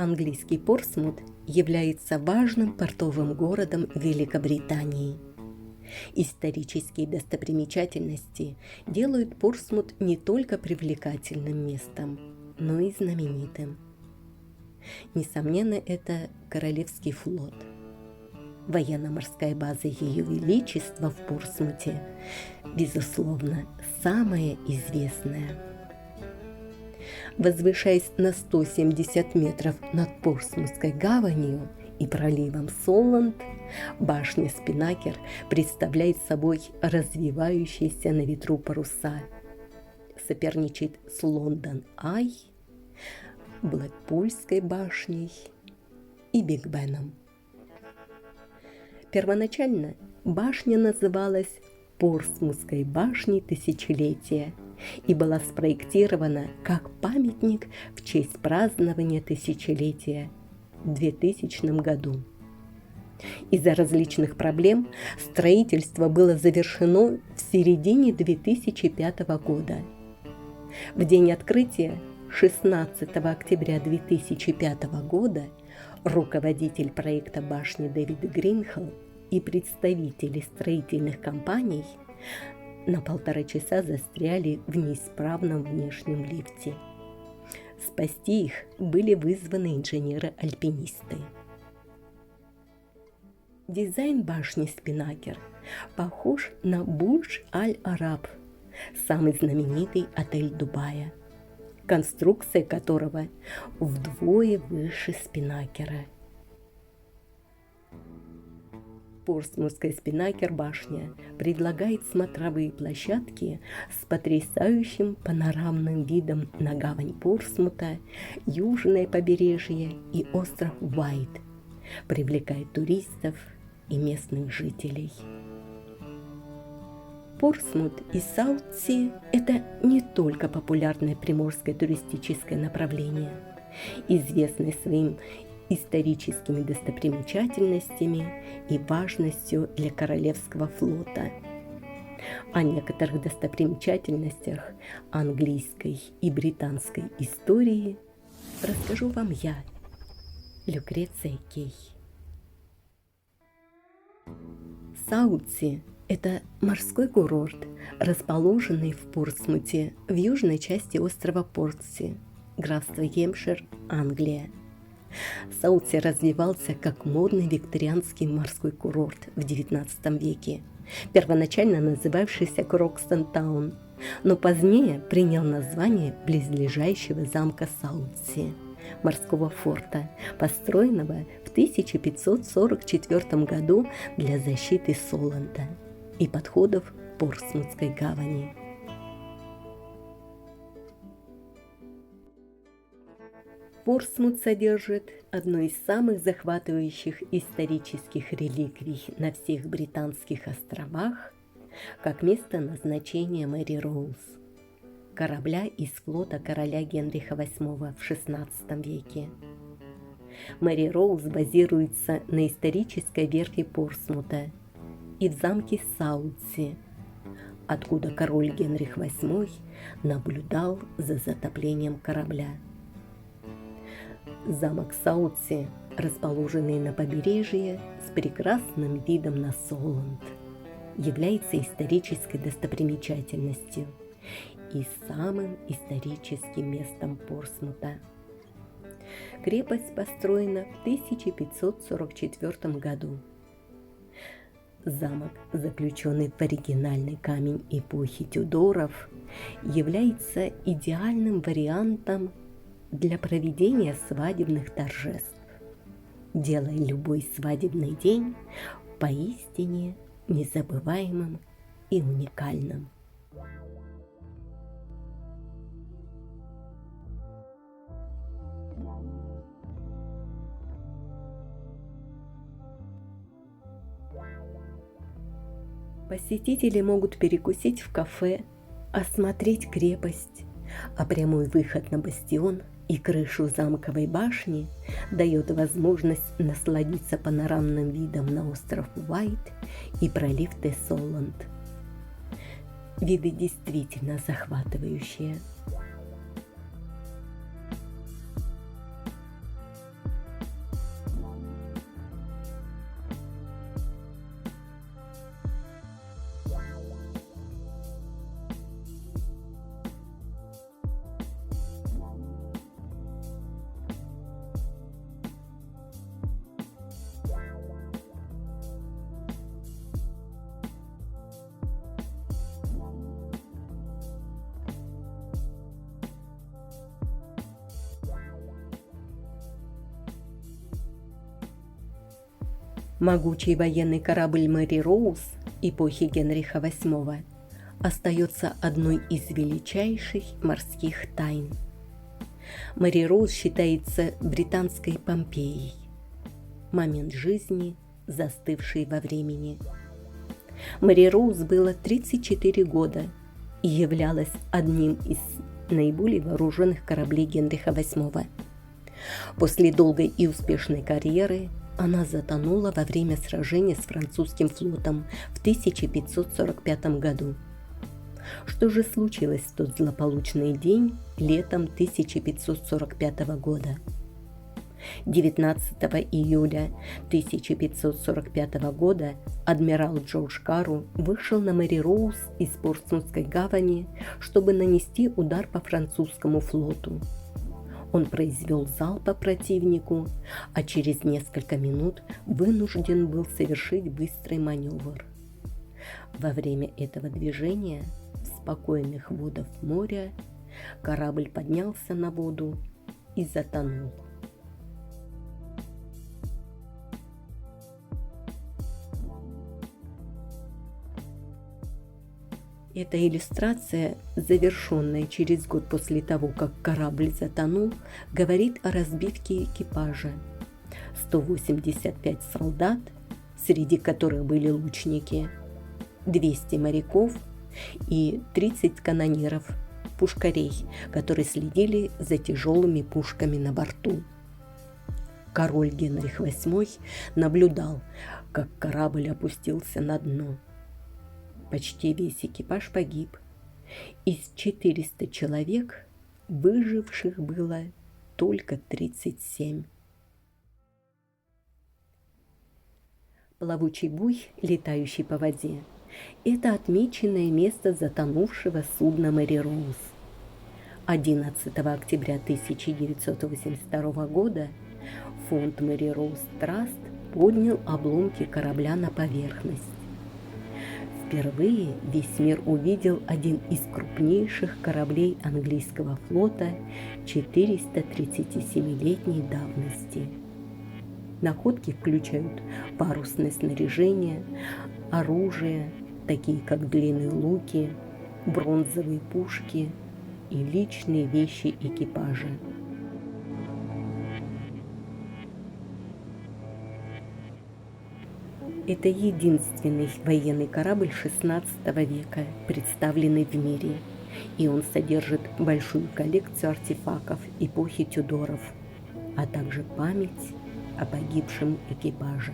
Английский Портсмут является важным портовым городом Великобритании. Исторические достопримечательности делают Портсмут не только привлекательным местом, но и знаменитым. Несомненно, это Королевский флот. Военно-морская база Ее Величества в Портсмуте, безусловно, самая известная. Возвышаясь на 170 метров над Портсмутской гаванью и проливом Соланд, башня Спинакер представляет собой развивающиеся на ветру паруса. Соперничает с Лондон-Ай, Блэкпульской башней и Биг Беном. Первоначально башня называлась Портсмутской башней тысячелетия и была спроектирована как памятник в честь празднования тысячелетия в 2000 году. Из-за различных проблем строительство было завершено в середине 2005 года. В день открытия, 16 октября 2005 года, руководитель проекта башни Дэвид Гринхолл и представители строительных компаний на 1,5 часа застряли в неисправном внешнем лифте. Спасти их были вызваны инженеры-альпинисты. Дизайн башни Спинакер похож на Бурдж-Аль-Араб, самый знаменитый отель Дубая, конструкция которого вдвое выше Спинакера. Портсмутская Спинакер-башня предлагает смотровые площадки с потрясающим панорамным видом на гавань Портсмута, южное побережье и остров Уайт, привлекает туристов и местных жителей. Портсмут и Саутси – это не только популярное приморское туристическое направление, известное своим историческими достопримечательностями и важностью для Королевского флота. О некоторых достопримечательностях английской и британской истории расскажу вам я, Люкреция Кей. Саутси – это морской курорт, расположенный в Портсмуте, в южной части острова Портси, графство Гемпшир, Англия. Саутси развивался как модный викторианский морской курорт в XIX веке, первоначально называвшийся Крокстон-таун, но позднее принял название близлежащего замка Саутси, морского форта, построенного в 1544 году для защиты Соланда и подходов к Портсмутской гавани. Портсмут содержит одну из самых захватывающих исторических реликвий на всех британских островах, как место назначения Мэри Роуз, корабля из флота короля Генриха VIII в XVI веке. Мэри Роуз базируется на исторической верфи Портсмута и в замке Саутси, откуда король Генрих VIII наблюдал за затоплением корабля. Замок Саутси, расположенный на побережье с прекрасным видом на Соланд, является исторической достопримечательностью и самым историческим местом Портсмута. Крепость построена в 1544 году. Замок, заключенный в оригинальный камень эпохи Тюдоров, является идеальным вариантом для проведения свадебных торжеств, делая любой свадебный день поистине незабываемым и уникальным. Посетители могут перекусить в кафе, осмотреть крепость, а прямой выход на бастион и крышу замковой башни дает возможность насладиться панорамным видом на остров Уайт и пролив Соланд. Виды действительно захватывающие. Могучий военный корабль Мэри Роуз эпохи Генриха VIII остается одной из величайших морских тайн. Мэри Роуз считается британской Помпеей, момент жизни, застывший во времени. Мэри Роуз было 34 года и являлась одним из наиболее вооруженных кораблей Генриха VIII. После долгой и успешной карьеры она затонула во время сражения с французским флотом в 1545 году. Что же случилось в тот злополучный день летом 1545 года? 19 июля 1545 года адмирал Джордж Кару вышел на Мэри Роуз из Портсмутской гавани, чтобы нанести удар по французскому флоту. Он произвел залп по противнику, а через несколько минут вынужден был совершить быстрый маневр. Во время этого движения в спокойных водах моря корабль поднялся на воду и затонул. Эта иллюстрация, завершенная через год после того, как корабль затонул, говорит о разбивке экипажа. 185 солдат, среди которых были лучники, 200 моряков и 30 канониров, пушкарей, которые следили за тяжелыми пушками на борту. Король Генрих VIII наблюдал, как корабль опустился на дно. Почти весь экипаж погиб. Из 400 человек выживших было только 37. Плавучий буй, летающий по воде, это отмеченное место затонувшего судна Мэри Роуз. 11 октября 1982 года фонд Мэри Роуз Траст поднял обломки корабля на поверхность. Впервые весь мир увидел один из крупнейших кораблей английского флота 437-летней давности. Находки включают парусное снаряжение, оружие, такие как длинные луки, бронзовые пушки и личные вещи экипажа. Это единственный военный корабль XVI века, представленный в мире, и он содержит большую коллекцию артефактов эпохи Тюдоров, а также память о погибшем экипаже.